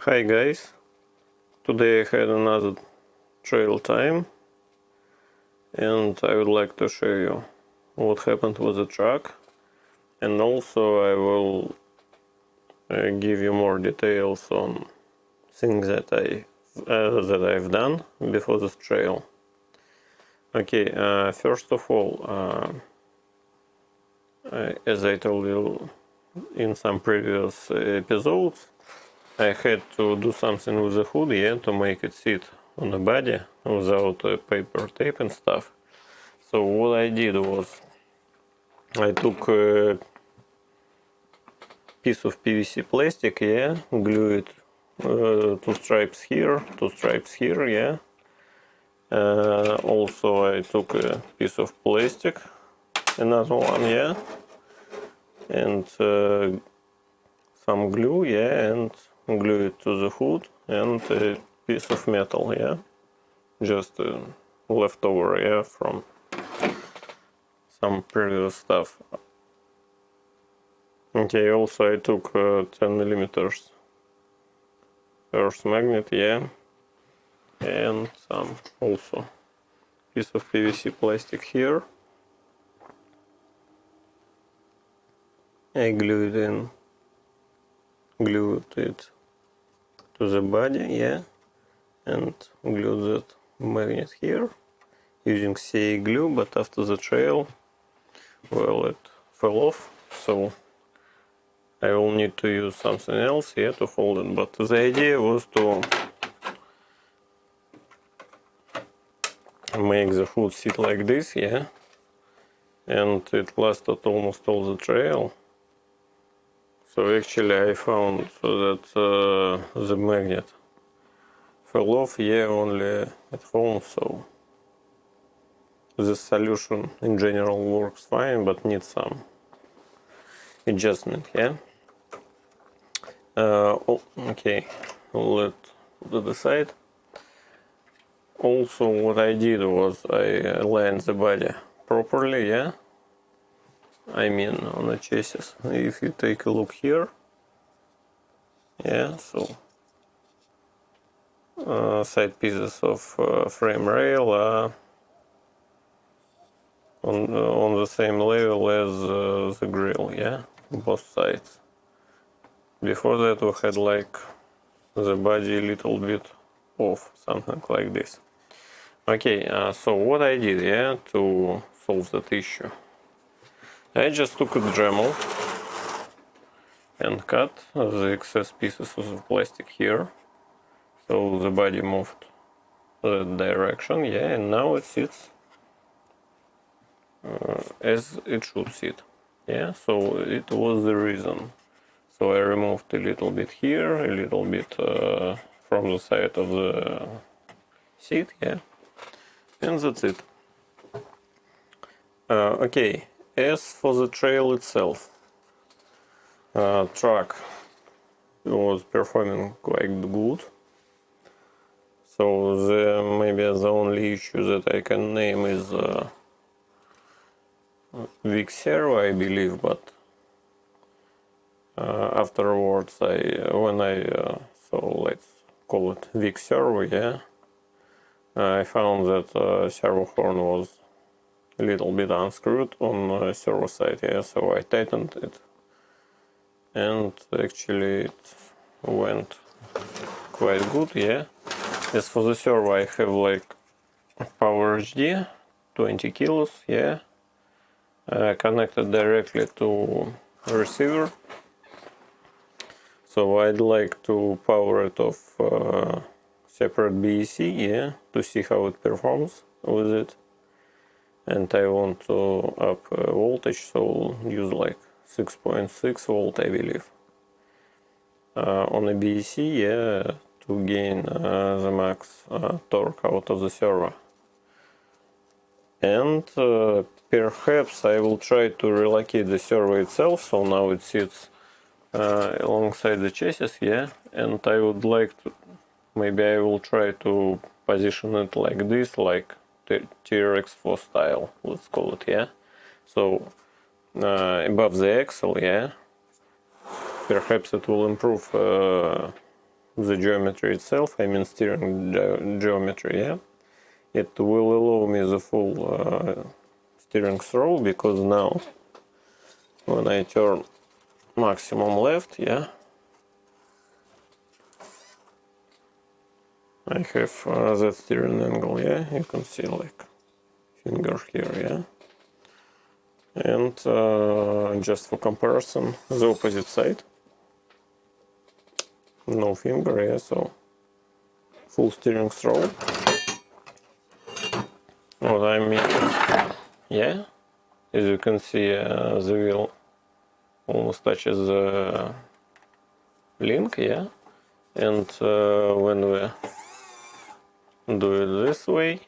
Hi guys, today I had another trail time and I would like to show you what happened with the truck, and also I will give you more details on things that I've done before this trail. Okay, first of all, as I told you in some previous episodes, I had to do something with the hood, to make it sit on the body without paper tape and stuff. So what I did was I took a piece of PVC plastic, glue it two stripes here, also I took a piece of plastic, another one, and some glue, and glue it to the hood, and a piece of metal, just leftover, from some previous stuff. Okay, also I took 10 millimeters earth magnet, and some also piece of PVC plastic here. I glued it to the body, and glued that magnet here using CA glue, but after the trail, well, it fell off, so I will need to use something else, to hold it. But the idea was to make the hood sit like this, and it lasted almost all the trail. So actually I found that the magnet fell off, only at home, so this solution in general works fine, but needs some adjustment, okay, let to the side. Also what I did was I aligned the body properly, I mean on the chassis. If you take a look here, so side pieces of frame rail are on the same level as the grill, both sides. Before that we had like the body a little bit off, something like this. Okay, so what I did, to solve that issue, I just took a Dremel and cut the excess pieces of the plastic here, so the body moved that direction, and now it sits as it should sit, so it was the reason. So I removed a little bit here, a little bit from the side of the seat, and that's it. Okay, as for the trail itself, truck was performing quite good. So maybe the only issue that I can name is weak servo, I believe, but afterwards so let's call it weak servo, I found that servo horn was a little bit unscrewed on servo side, so I tightened it, and actually it went quite good, As for the servo, I have like Power HD 20 kilos, connected directly to receiver. So I'd like to power it off separate BEC, to see how it performs with it. And I want to up voltage, so I'll use like 6.6 volt, I believe, on a BEC, to gain the max torque out of the servo. And perhaps I will try to relocate the servo itself, so now it sits alongside the chassis, and I would like to, maybe I will try to position it like this, like TRX4 style, let's call it, so above the axle, perhaps it will improve the geometry itself, I mean steering geometry, yeah, it will allow me the full steering throw, because now when I turn maximum left, yeah, I have that steering angle, yeah, you can see like finger here, yeah. And just for comparison, the opposite side, no finger, yeah, so full steering throw. What I mean is, yeah, as you can see, the wheel almost touches the link, yeah, and when we do it this way,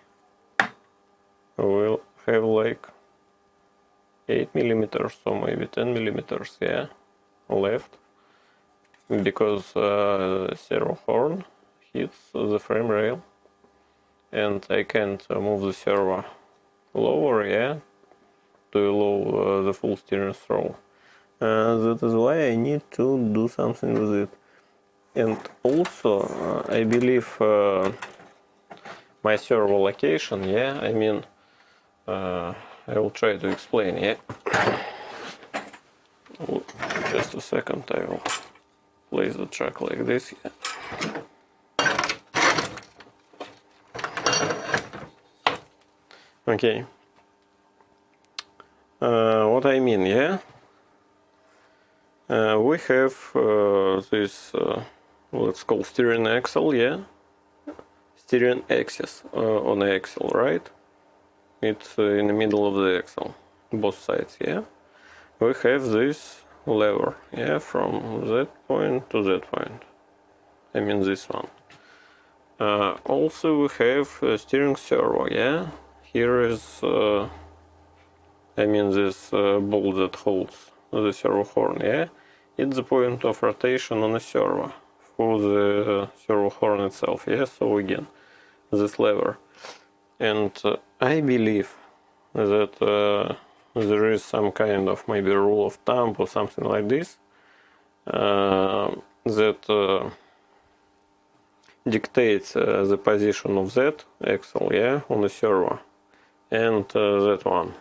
we'll have like 8 millimeters or maybe 10 millimeters, yeah, left, because servo horn hits the frame rail, and I can't move the servo lower, yeah, to allow the full steering throw. That is why I need to do something with it. And also, I believe my servo location, yeah, I mean, I will try to explain, yeah. Just a second, I will place the track like this, yeah. Okay. What I mean, yeah. We have this, let's call steering axle, yeah. Steering axis on the axle, right? It's in the middle of the axle, both sides, yeah. We have this lever, yeah, from that point to that point. I mean this one. Also we have a steering servo, yeah. Here is, I mean this ball that holds the servo horn, yeah. It's the point of rotation on the servo for the servo horn itself, yeah. So again, this lever. And I believe that there is some kind of maybe rule of thumb or something like this that dictates the position of that axle, yeah, on the servo, and that one.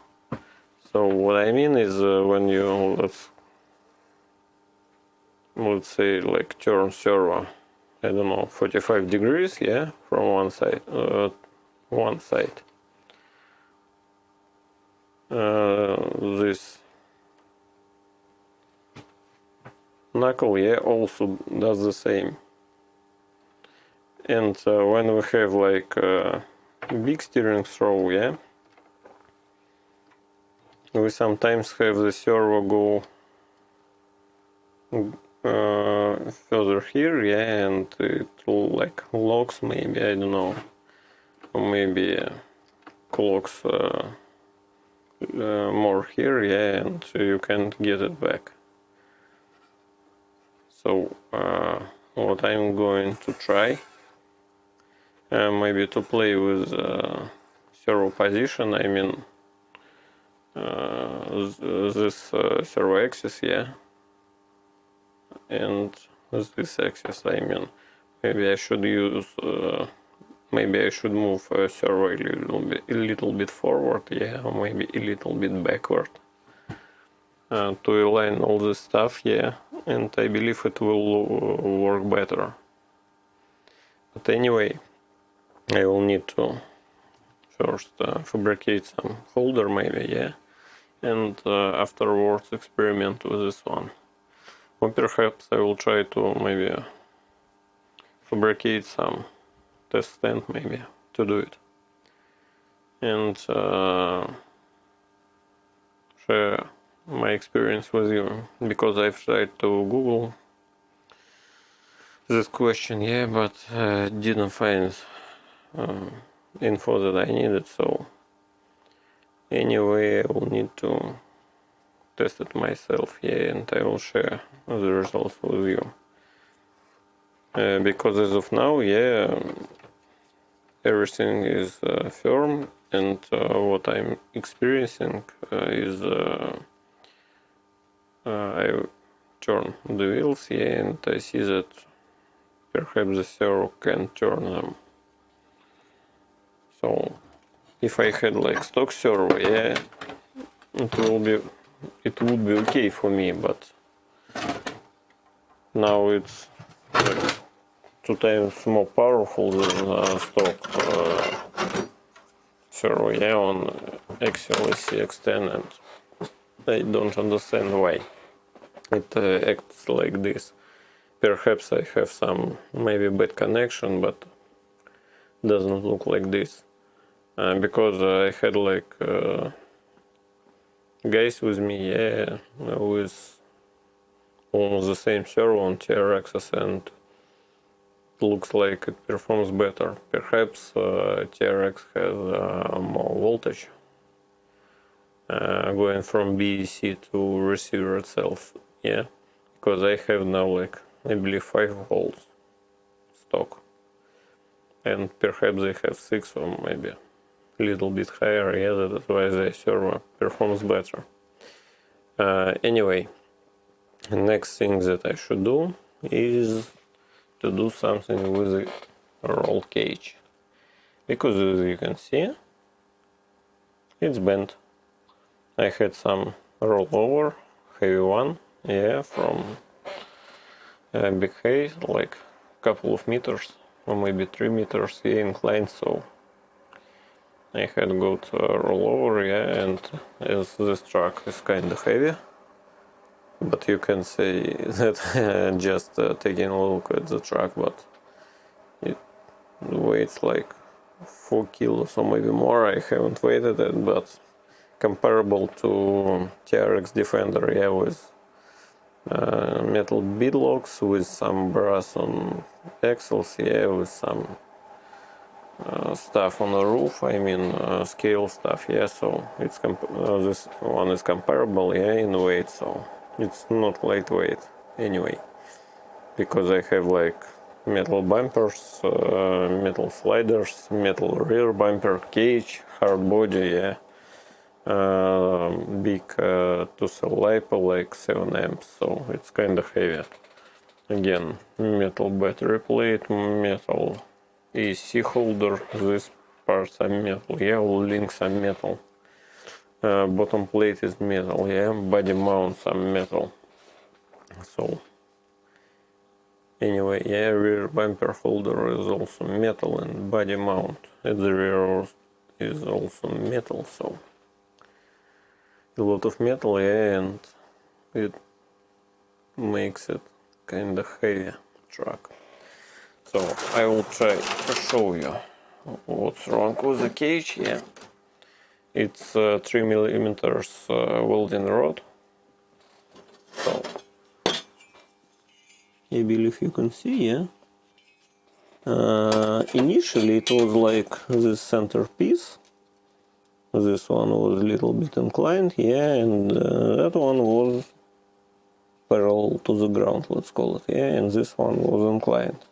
So what I mean is when you let's say like turn servo, I don't know, 45 degrees, yeah, from one side, this knuckle, yeah, also does the same. And when we have like big steering throw, yeah, we sometimes have the servo go further here, yeah, and it like locks, maybe, I don't know, or maybe clocks more here, yeah, and you can't get it back. So what I'm going to try, maybe to play with servo position, I mean this servo axis, yeah, and this axis, I mean, maybe I should use, maybe I should move servo a little bit forward, yeah, or maybe a little bit backward, to align all this stuff, yeah, and I believe it will work better. But anyway, I will need to first fabricate some holder, maybe, yeah, and afterwards experiment with this one. Or perhaps I will try to maybe fabricate some test stand, maybe, to do it, and share my experience with you, because I've tried to Google this question, yeah, but didn't find info that I needed. So anyway, I will need to test it myself, yeah, and I will share the results with you, because as of now, yeah, everything is firm, and what I'm experiencing is I turn the wheels, yeah, and I see that perhaps the servo can turn them. So if I had like stock servo, yeah, it would be okay for me, but now it's like 2 times more powerful than stock servo, yeah, on XLSC X10, and I don't understand why it acts like this. Perhaps I have some maybe bad connection, but doesn't look like this. Because I had like guys with me, yeah, with almost the same servo on TRXs, and it looks like it performs better. Perhaps TRX has more voltage going from BEC to receiver itself, yeah, because I have now like I believe 5 volts stock, and perhaps they have 6 or maybe a little bit higher, yeah, that's why the servo performs better. Anyway, the next thing that I should do is to do something with the roll cage, because as you can see it's bent. I had some rollover, heavy one, yeah, from big height, like a couple of meters or maybe 3 meters, yeah, inclined, so I had got rollover, yeah, and as this truck is kind of heavy, but you can say that just taking a look at the truck, but it weighs like 4 kilos or maybe more. I haven't weighed it, but comparable to TRX Defender, yeah, with metal beadlocks, with some brass on axles, yeah, with some stuff on the roof, I mean scale stuff, yeah, so it's this one is comparable, yeah, in weight, so it's not lightweight anyway, because I have like metal bumpers, metal sliders, metal rear bumper, cage, hard body, yeah, big to-cell LiPo, like 7 amps, so it's kind of heavy. Again, metal battery plate, metal AC holder, these parts are metal, yeah, all links are metal. Bottom plate is metal, yeah, body mounts are metal. So anyway, yeah, rear bumper holder is also metal, and body mount at the rear is also metal, so a lot of metal, yeah, and it makes it kind of heavy truck. So I will try to show you what's wrong with the cage, yeah. It's 3mm welding rod, so I believe you can see, yeah. Initially it was like this centerpiece. This one was a little bit inclined, yeah, and that one was parallel to the ground, let's call it, yeah, and this one was inclined.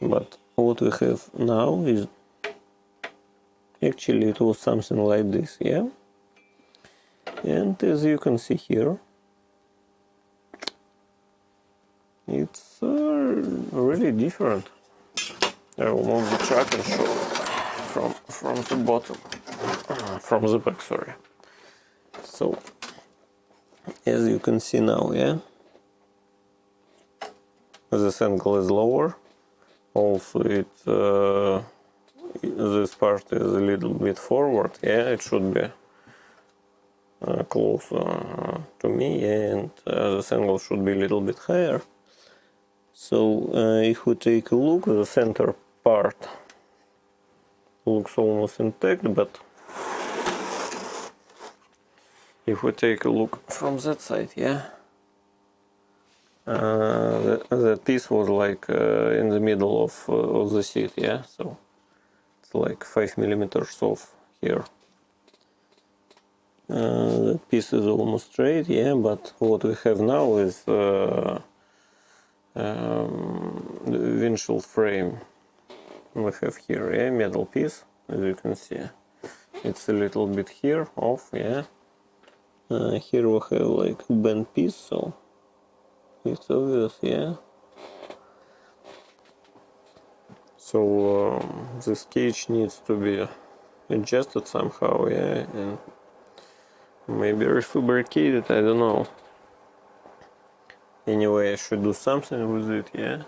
But what we have now is actually it was something like this, yeah. And as you can see here, it's really different. I will move the truck and show from the bottom, from the back, sorry. So as you can see now, yeah, this angle is lower. Also this part is a little bit forward, yeah, it should be closer to me, yeah, and this angle should be a little bit higher. So if we take a look, the center part looks almost intact, but if we take a look from that side, yeah, the piece was like in the middle of the seat, yeah, so it's like 5mm off here. The piece is almost straight, yeah, but what we have now is the windshield frame we have here, yeah, metal piece, as you can see. It's a little bit here off, yeah. Here we have like bent piece, so it's obvious, yeah. So this cage needs to be adjusted somehow, yeah, and maybe refabricated, I don't know. Anyway, I should do something with it, yeah.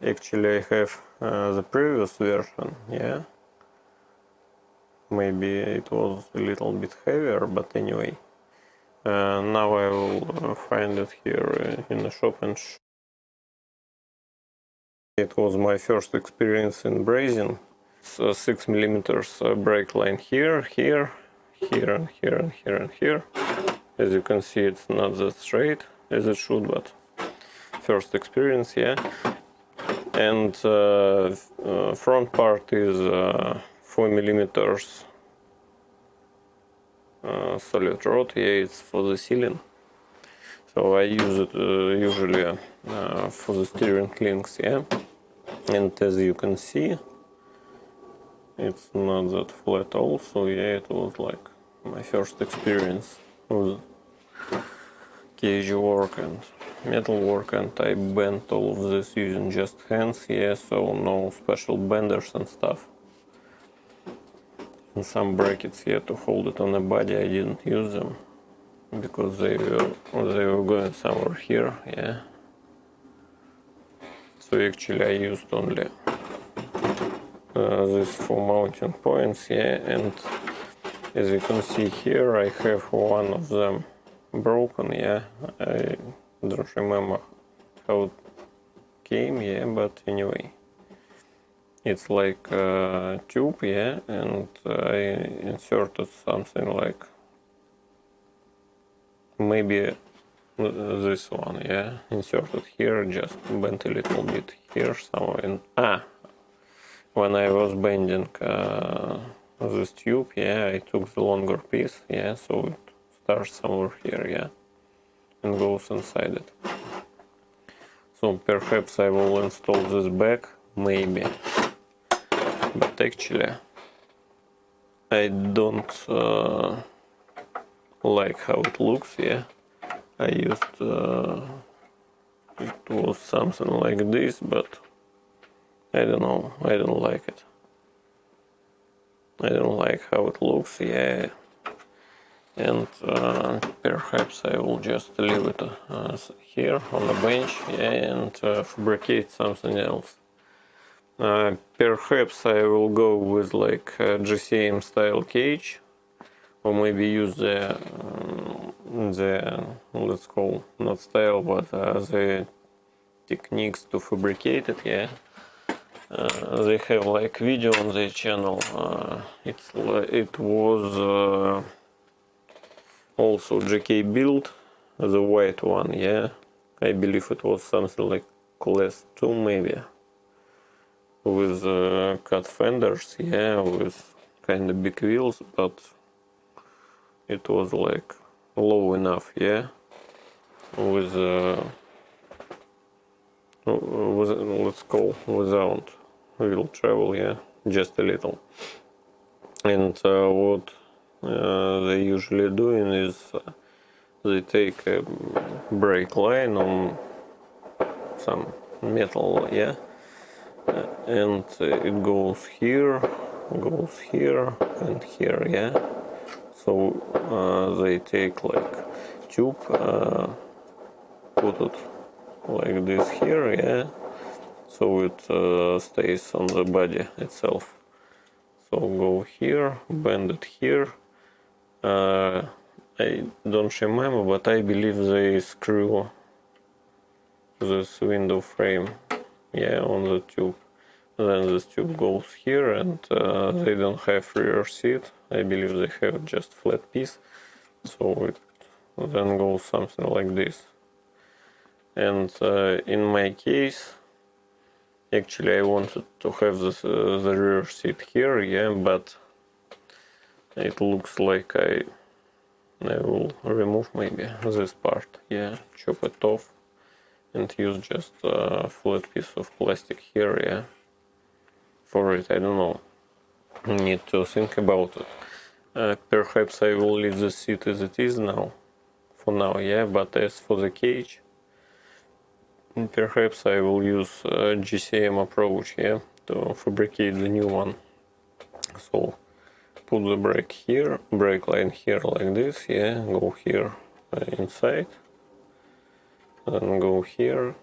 Actually, I have the previous version, yeah. Maybe it was a little bit heavier, but anyway. Now I will find it here in the shop and it was my first experience in brazing. It's 6mm brake line here, here, here, and here, and here, and here. As you can see, it's not that straight as it should, but first experience, yeah. And front part is 4mm solid rod, yeah, it's for the sealing. So I use it usually for the steering links, yeah. And as you can see, it's not that flat also, yeah, it was like my first experience with cage work and metal work, and I bent all of this using just hands, yeah, so no special benders and stuff. And some brackets, yeah, to hold it on the body, I didn't use them because they were going somewhere here, yeah. So actually I used only these 4 mounting points, yeah, and as you can see here, I have one of them broken, yeah. I don't remember how it came, yeah, but anyway. It's like a tube, yeah, and I inserted something like maybe this one, yeah, inserted here, just bent a little bit here somewhere. And when I was bending this tube, yeah, I took the longer piece, yeah, so it starts somewhere here, yeah, and goes inside it. So perhaps I will install this back, maybe. But actually, I don't like how it looks, yeah. I used, it was something like this, but I don't know, I don't like it. I don't like how it looks, yeah. And perhaps I will just leave it here on the bench, yeah, and fabricate something else. Perhaps I will go with like a GCM style cage, or maybe use the let's call not style, but the techniques to fabricate it, yeah. They have like video on their channel. It was also GK build, the white one, yeah. I believe it was something like class 2 maybe, with cut fenders, yeah, with kind of big wheels, but it was like low enough, yeah, with let's call without wheel travel, yeah, just a little. And what they usually doing is they take a brake line on some metal, yeah, and it goes here, and here, yeah. So they take like tube, put it like this here, yeah, so it stays on the body itself. So go here, bend it here. I don't remember, but I believe they screw this window frame, yeah, on the tube. Then this tube goes here, and they don't have rear seat. I believe they have just flat piece, so it then goes something like this. And in my case, actually I wanted to have this, the rear seat here, yeah, but it looks like I will remove maybe this part, yeah, chop it off and use just a flat piece of plastic here, yeah, for it. I don't know, need to think about it. Perhaps I will leave the seat as it is now, for now, yeah, but as for the cage, perhaps I will use a GCM approach, yeah, to fabricate the new one. So put the brake here, brake line here like this, yeah, go here inside, then go here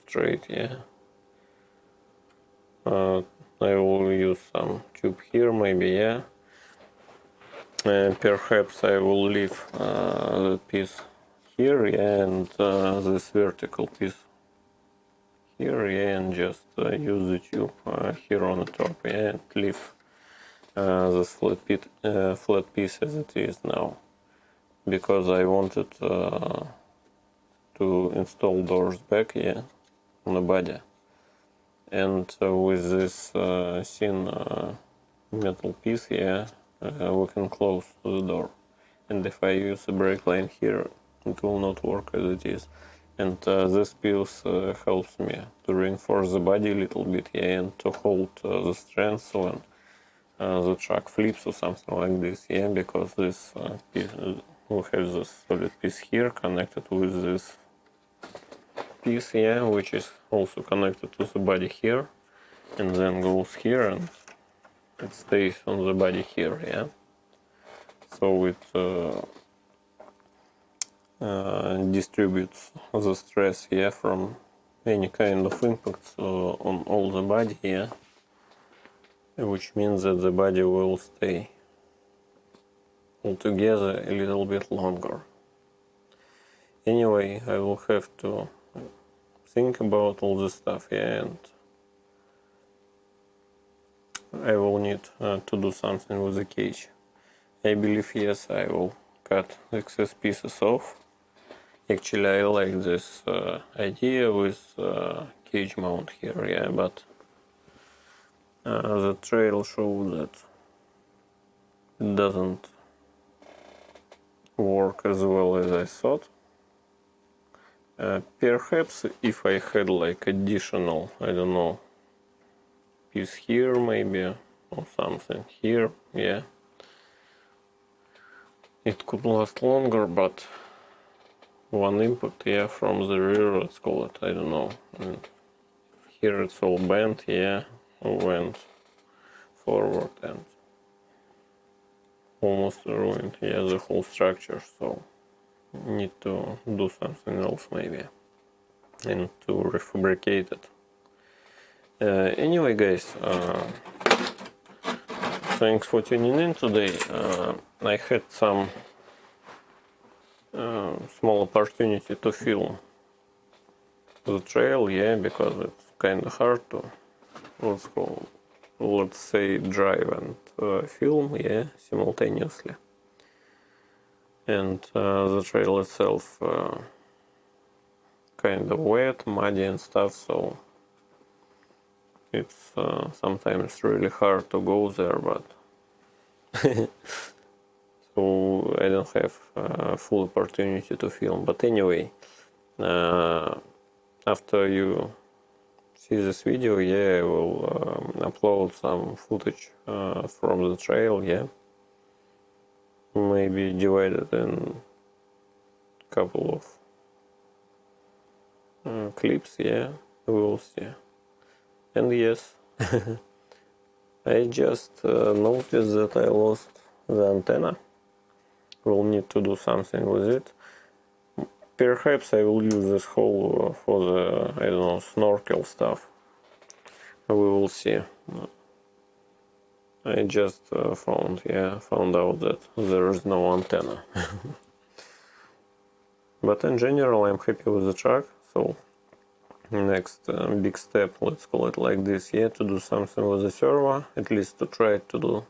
straight, yeah. I will use some tube here maybe, yeah. Perhaps I will leave the piece here, yeah, and this vertical piece here, yeah, and just use the tube here on the top, yeah, and leave this flat piece as it is now, because I wanted to install doors back, yeah, on the body, and with this thin metal piece, yeah, we can close the door, and if I use a brake line here, it will not work as it is. And this piece helps me to reinforce the body a little bit, yeah, and to hold the strength when the truck flips or something like this, yeah, because this piece, we have this solid piece here connected with this piece, yeah, which is also connected to the body here, and then goes here and it stays on the body here, yeah. So it distributes the stress, yeah, from any kind of impact on all the body, yeah, which means that the body will stay altogether a little bit longer. Anyway, I will have to think about all this stuff, yeah, and I will need to do something with the cage. I believe, yes, I will cut excess pieces off. Actually, I like this idea with cage mount here, yeah, but the trail shows that it doesn't work as well as I thought. Perhaps if I had like additional, I don't know, piece here maybe, or something here, yeah, it could last longer, but one impact, yeah, from the rear, let's call it, I don't know, and here it's all bent, yeah, went forward and almost ruined, yeah, the whole structure, so need to do something else maybe and to refabricate it. Anyway, guys, thanks for tuning in today. I had some small opportunity to film the trail, yeah, because it's kind of hard to, let's say, drive and film, yeah, simultaneously. And the trail itself kind of wet, muddy and stuff, so it's sometimes really hard to go there, but so I don't have full opportunity to film. But anyway, after you see this video, yeah, I will upload some footage from the trail, yeah, maybe divided in a couple of clips, yeah, we will see. And yes, I just noticed that I lost the antenna. We'll need to do something with it. Perhaps I will use this hole for the, I don't know, snorkel stuff. We will see. I just found out that there is no antenna. But in general, I'm happy with the truck. So next big step, let's call it like this, yeah, to do something with the servo, at least to try to do,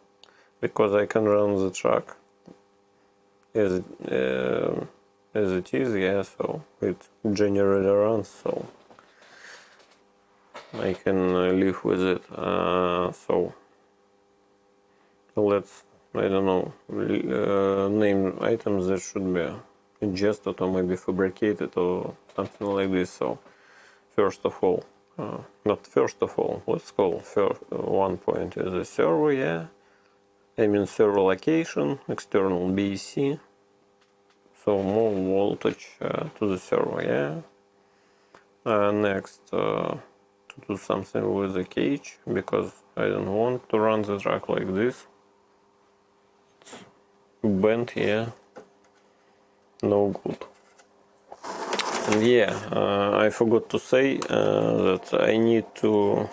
because I can run the truck as it is, yeah, so it generator runs, so I can live with it. So let's, I don't know, name items that should be ingested or maybe fabricated or something like this. So first of all, not first of all, let's call first one point is the servo, yeah, I mean servo location, external BEC, so more voltage to the servo, yeah. Next, to do something with the cage, because I don't want to run the truck like this. It's bent, yeah, no good. And yeah, I forgot to say that I need to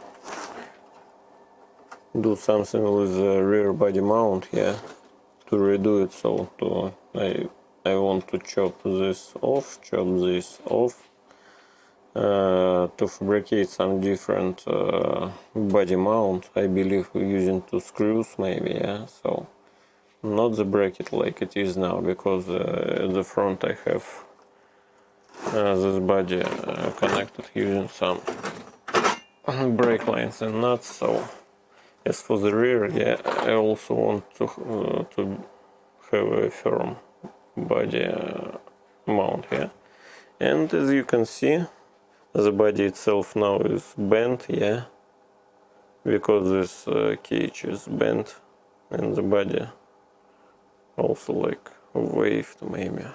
do something with the rear body mount, yeah, to redo it. So I want to chop this off, to fabricate some different body mount, I believe using 2 screws maybe, yeah. So not the bracket like it is now, because at the front I have this body connected using some brake lines and nuts. So as for the rear, yeah, I also want to have a firm body mount, yeah. And as you can see, the body itself now is bent, yeah, because this cage is bent, and the body also like waved maybe.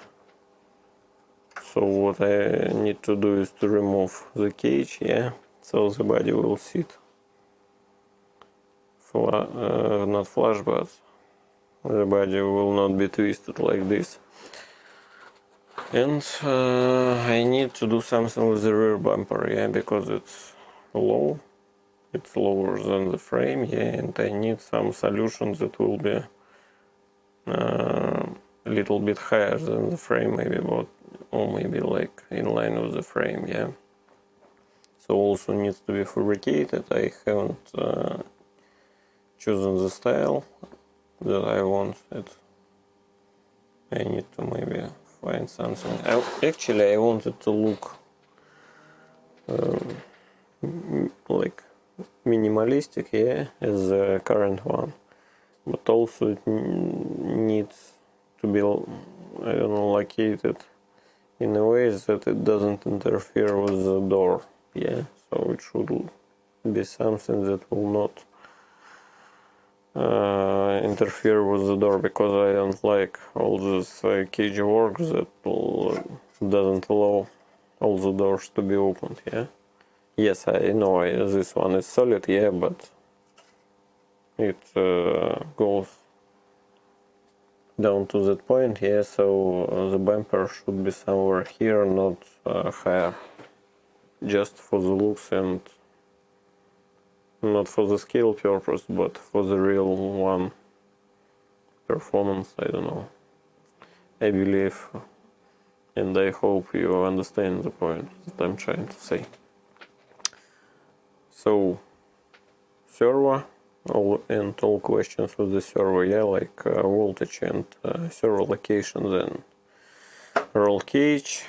So what I need to do is to remove the cage, yeah, so the body will sit not flush, but the body will not be twisted like this. And I need to do something with the rear bumper, yeah, because it's low, it's lower than the frame, yeah, and I need some solution that will be a little bit higher than the frame, maybe, or maybe like in line with the frame, yeah. So also needs to be fabricated. I haven't chosen the style that I want it. I need to maybe find something. Actually, I wanted to look like minimalistic, yeah, as the current one, but also it needs to be, I don't know, located in a way that it doesn't interfere with the door, yeah. So it should be something that will not interfere with the door, because I don't like all this cage work that doesn't allow all the doors to be opened, yeah. Yes, I know this one is solid, yeah, but it goes down to that point, yeah, so the bumper should be somewhere here, not higher, just for the looks and not for the scale purpose, but for the real one performance, I don't know. I believe, and I hope you understand the point that I'm trying to say. So, servo, all questions with the servo, yeah, like voltage and servo location, then roll cage,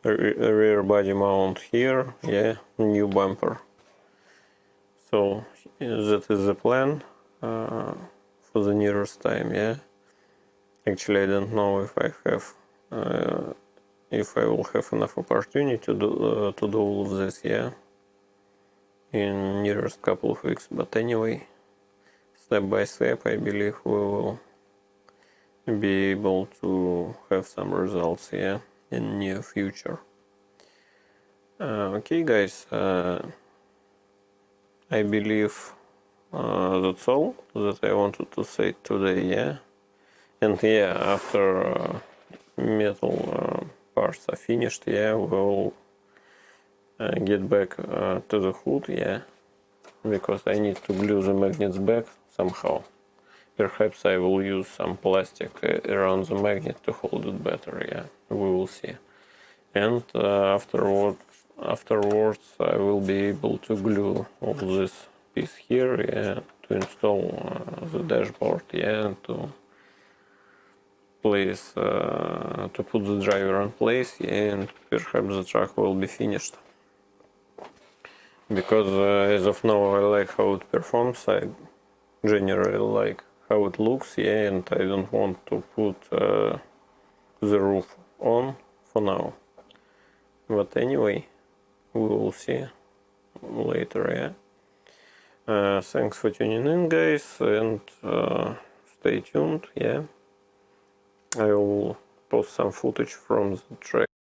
rear body mount here, yeah, new bumper. So that is the plan for the nearest time, yeah. Actually, I don't know if I have, if I will have enough opportunity to do all of this, yeah, in nearest couple of weeks. But anyway, step by step, I believe we will be able to have some results, yeah, in near future. Okay, guys, I believe that's all that I wanted to say today, yeah. And yeah, after metal parts are finished, yeah, we'll get back to the hood, yeah, because I need to glue the magnets back somehow. Perhaps I will use some plastic around the magnet to hold it better, yeah, we will see. And afterwards I will be able to glue all this piece here, yeah, to install the dashboard, yeah, and to place, to put the driver in place, yeah, and perhaps the truck will be finished. Because as of now I like how it performs, I generally like how it looks, yeah, and I don't want to put the roof on for now. But anyway, we will see later, yeah. Thanks for tuning in, guys, and stay tuned, yeah. I will post some footage from the track.